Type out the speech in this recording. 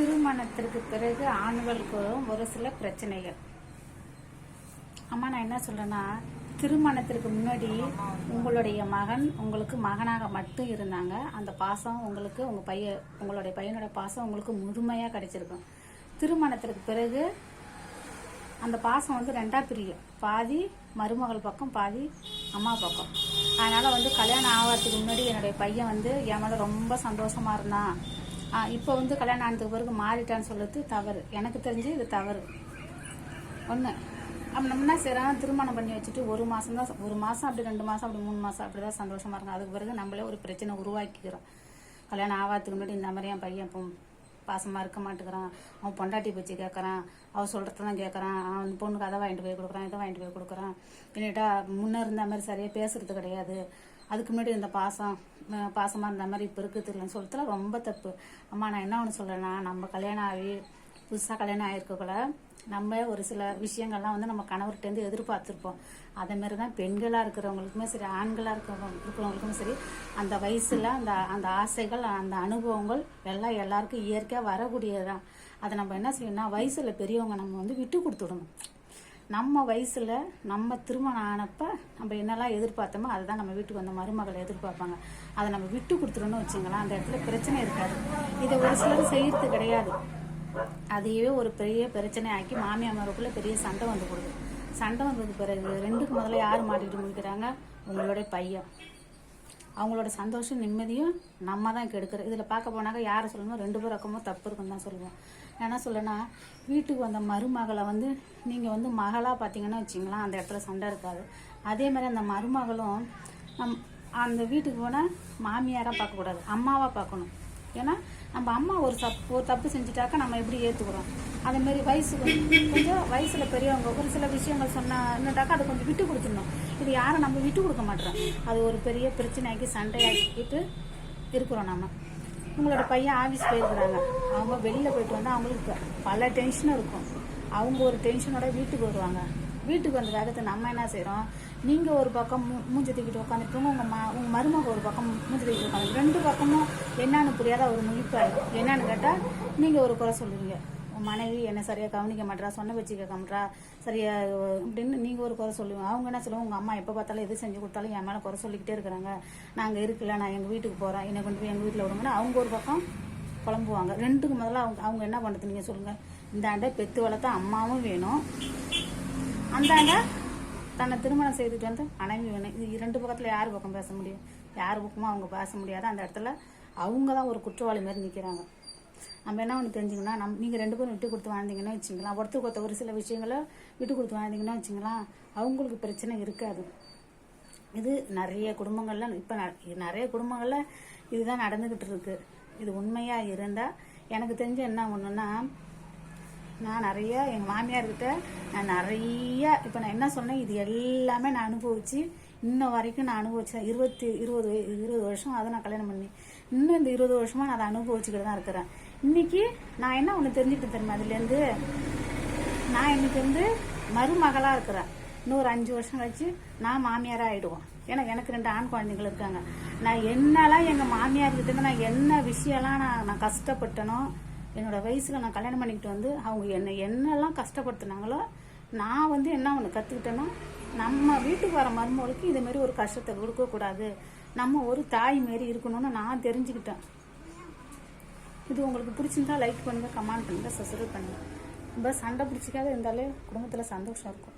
திருமணத்திற்கு பிறகு ஆண்களுக்கு ஒரு சில பிரச்சனைகள். அம்மா, நான் என்ன சொல்றேன்னா, திருமணத்திற்கு முன்னாடி உங்களுடைய மகன் உங்களுக்கு மகனாக மட்டும் இருந்தாங்க. அந்த பாசம் உங்களுக்கு உங்களுடைய பையனோட பாசம் உங்களுக்கு முழுமையா கிடைச்சிருக்கும். திருமணத்திற்கு பிறகு அந்த பாசம் வந்து ரெண்டா பிரியும். பாதி மருமகள் பக்கம், பாதி அம்மா பக்கம். அதனால வந்து கல்யாணம் ஆகிறதுக்கு முன்னாடி என்னுடைய பையன் வந்து என் மேல ரொம்ப சந்தோஷமா இருந்தான். இப்போ வந்து கல்யாணம் ஆனதுக்கு பிறகு மாறிட்டான்னு சொல்லுறது தவறு. எனக்கு தெரிஞ்சு இது தவறு. ஒன்று, அப்போ நம்ம என்ன செய்யறோம், திருமணம் பண்ணி வச்சுட்டு ஒரு மாதம் அப்படி 2 மாதம் அப்படி 3 மாதம் அப்படிதான் சந்தோஷமா இருக்கும். அதுக்கு பிறகு நம்மளே ஒரு பிரச்சனை உருவாக்கிக்கிறோம். கல்யாணம் ஆகாததுக்கு முன்னாடி இந்த மாதிரி என் பையன் இப்போ பாசமாக இருக்க மாட்டேங்கிறான், அவன் பொண்டாட்டி பேச்சு கேட்குறான், அவன் சொல்கிறது தான் கேட்குறான், அவன் பொண்ணுக்கு அதை வாங்கிட்டு போய் கொடுக்குறான், இதை வாங்கிட்டு போய் கொடுக்குறான், என்னட்டா முன்னே இருந்த மாதிரி சரியாக பேசுறது கிடையாது, அதுக்கு முன்னாடி இந்த பாசமாக இருந்த மாதிரி இப்போ இருக்குது இல்லைன்னு சொல்லிட்டுலாம் ரொம்ப தப்பு. அம்மா, நான் என்ன ஒன்று சொல்கிறேன்னா, நம்ம கல்யாணம் ஆகி புதுசாக கல்யாணம் ஆகிருக்கக்குள்ள நம்ம ஒரு சில விஷயங்கள்லாம் வந்து நம்ம கணவர்கிட்டேருந்து எதிர்பார்த்துருப்போம். அதேமாரி தான் பெண்களாக இருக்கிறவங்களுக்குமே சரி, ஆண்களாக இருக்கிறவங்களுக்குமே சரி, அந்த வயசில் அந்த ஆசைகள், அந்த அனுபவங்கள் எல்லாம் எல்லாருக்கும் இயற்கையாக வரக்கூடியது தான். அதை நம்ம என்ன செய்யணும்னா, வயசில் பெரியவங்க நம்ம வந்து விட்டு கொடுத்துடணும். நம்ம வயசில் நம்ம திருமணம் ஆனப்போ நம்ம என்னெல்லாம் எதிர்பார்த்தோமோ அதுதான் நம்ம வீட்டுக்கு வந்த மருமகளை எதிர்பார்ப்பாங்க. அதை நம்ம விட்டு கொடுத்துட்டோன்னு வச்சுங்களேன், அந்த இடத்துல பிரச்சனை இருக்காது. இதை ஒரு சிலர் செய்யறது கிடையாது. அதையே ஒரு பெரிய பிரச்சனை ஆக்கி மாமியாருக்குள்ள பெரிய சண்டை வந்து கொடுது. சண்டை வந்ததுக்கு பிறகு ரெண்டுக்கு முதல்ல யார் மாட்டிக்கிட்டு முடிக்கிறாங்க, உங்களுடைய பையன். அவங்களோட சந்தோஷம் நிம்மதியும் நம்ம தான் கெடுக்கிறோம். இதில் பார்க்க போனாக்க யாரை சொல்லணும், 2 பேர் பக்கமும் தப்பு இருக்குன்னு தான் சொல்லுவோம். என்ன சொல்லனா, வீட்டுக்கு வந்த மருமகளை வந்து நீங்கள் வந்து மகளாக பார்த்தீங்கன்னா வச்சிங்களா, அந்த இடத்துல சண்டை இருக்காது. அதே மாதிரி அந்த மருமகளும் அந்த வீட்டுக்கு போனால் மாமியாராக பார்க்கக்கூடாது, அம்மாவாக பார்க்கணும். ஏன்னா நம்ம அம்மா ஒரு தப்பு செஞ்சுட்டாக்கா நம்ம எப்படி ஏற்றுக்கிறோம். அதேமாரி கொஞ்சம் வயசில் பெரியவங்க ஒரு சில விஷயங்கள் சொன்னாட்டாக்கா அதை கொஞ்சம் விட்டு கொடுத்துடணும். இது யாரும் நம்ம விட்டு கொடுக்க மாட்டோம். அது ஒரு பெரிய பிரச்சனையாக்கி சண்டையாக்கிட்டு இருக்கிறோம் நம்ம. உங்களோட பையன் ஆஃபீஸ் போயிருக்கிறாங்க, அவங்க வெளியில் போயிட்டு வந்தால் அவங்களுக்கு பல டென்ஷனும் இருக்கும். அவங்க ஒரு டென்ஷனோட வீட்டுக்கு வருவாங்க. வீட்டுக்கு வந்த வேகத்தை நம்ம என்ன செய்கிறோம், நீங்கள் ஒரு பக்கம் மூஞ்சி தூக்கிட்டு உட்காந்துருப்போங்க, உங்கள் மருமக ஒரு பக்கம் மூஞ்சி தூக்கிட்டு உட்காந்து 2 பக்கமும் என்னன்னு புரியாத ஒரு முழிப்பாரு. என்னன்னு கேட்டால் நீங்கள் ஒரு குறை சொல்லுவீங்க, உன் மனைவி என்ன சரியாக கவனிக்க மாட்டா, சொன்ன வச்சு கேட்க மாட்டா, சரியா அப்படின்னு நீங்கள் ஒரு குறை சொல்லுவீங்க. அவங்க என்ன சொல்லுவோம், உங்கள் அம்மா எப்போ பார்த்தாலும் எது செஞ்சு கொடுத்தாலும் என் மேலே குறை சொல்லிக்கிட்டே இருக்கிறாங்க, நாங்கள் இருக்குல்ல, நான் எங்கள் வீட்டுக்கு போகிறேன், என்னை கொண்டு போய் எங்கள் வீட்டில் விடுங்கன்னா அவங்க ஒரு பக்கம் குழம்புவாங்க. 2க்கு முதல்ல அவங்க என்ன பண்ணுறது நீங்கள் சொல்லுங்கள். இந்தாண்ட பெத்து வளர்த்தா அம்மாவும் வேணும், அந்தாண்ட தன்னை திருமணம் செய்துட்டு வந்து மனைவி வேணும். இது 2 பக்கத்தில் யார் பக்கம் பேச முடியும்? யார் பக்கமும் அவங்க பேச முடியாது. அந்த இடத்துல அவங்க தான் ஒரு குற்றவாளி மாதிரி நிற்கிறாங்க. நம்ம என்ன ஒன்று தெரிஞ்சுங்கன்னா, நீங்கள் 2 பேரும் விட்டு கொடுத்து வாழ்ந்தீங்கன்னா வச்சுங்களா, ஒருத்தருக்கு ஒரு சில விஷயங்களை விட்டு கொடுத்து வாழ்ந்தீங்கன்னா வச்சுங்களா, அவங்களுக்கு பிரச்சனை இருக்காது. இது நிறைய குடும்பங்கள்ல இப்போ நிறைய குடும்பங்களில் இதுதான் நடந்துக்கிட்டு இருக்கு. இது உண்மையாக இருந்தால் எனக்கு தெரிஞ்ச என்ன ஒன்றுன்னா, நான் நிறைய எங்கள் மாமியார்கிட்ட நான் நிறைய இப்போ நான் என்ன சொன்னேன், இது எல்லாமே நான் அனுபவிச்சு இன்ன வரைக்கும் நான் அனுபவிச்சேன். 20 வருஷம் அதை நான் கல்யாணம் பண்ணி இன்னும் இந்த 20 வருஷமாக நான் அதை அனுபவிச்சுக்கிட்டு தான் இருக்கிறேன். இன்னைக்கு நான் என்ன ஒன்று தெரிஞ்சுக்கிட்டு தெரியுமா, அதுலேருந்து நான் இன்னைக்கு வந்து மருமகளாக இருக்கிறேன். இன்னொரு 5 வருஷம் கழிச்சு நான் மாமியாராக ஆகிடுவோம். ஏன்னா எனக்கு 2 ஆண் குழந்தைகள் இருக்காங்க. நான் என்னெல்லாம் எங்கள் மாமியார்கிட்ட நான் என்ன விஷயம்லாம் நான் கஷ்டப்பட்டனோ, என்னோட வயசுல நான் கல்யாணம் பண்ணிக்கிட்டு வந்து அவங்க என்னெல்லாம் கஷ்டப்படுத்தினாங்களோ, நான் வந்து என்ன ஒன்று கற்றுக்கிட்டேன்னா, நம்ம வீட்டுக்கு வர மருமகளுக்கு இதேமாரி ஒரு கஷ்டத்தை கொடுக்கக்கூடாது, நம்ம ஒரு தாய் மாரி இருக்கணும்னு நான் தெரிஞ்சுக்கிட்டேன். இது உங்களுக்கு பிடிச்சிருந்தா லைக் பண்ணுங்க, கமெண்ட் பண்ணுங்க, சப்ஸ்கிரைப் பண்ணுங்க. ரொம்ப சண்டை பிடிச்சிக்காத இருந்தாலே குடும்பத்தில் சந்தோஷம் இருக்கும்.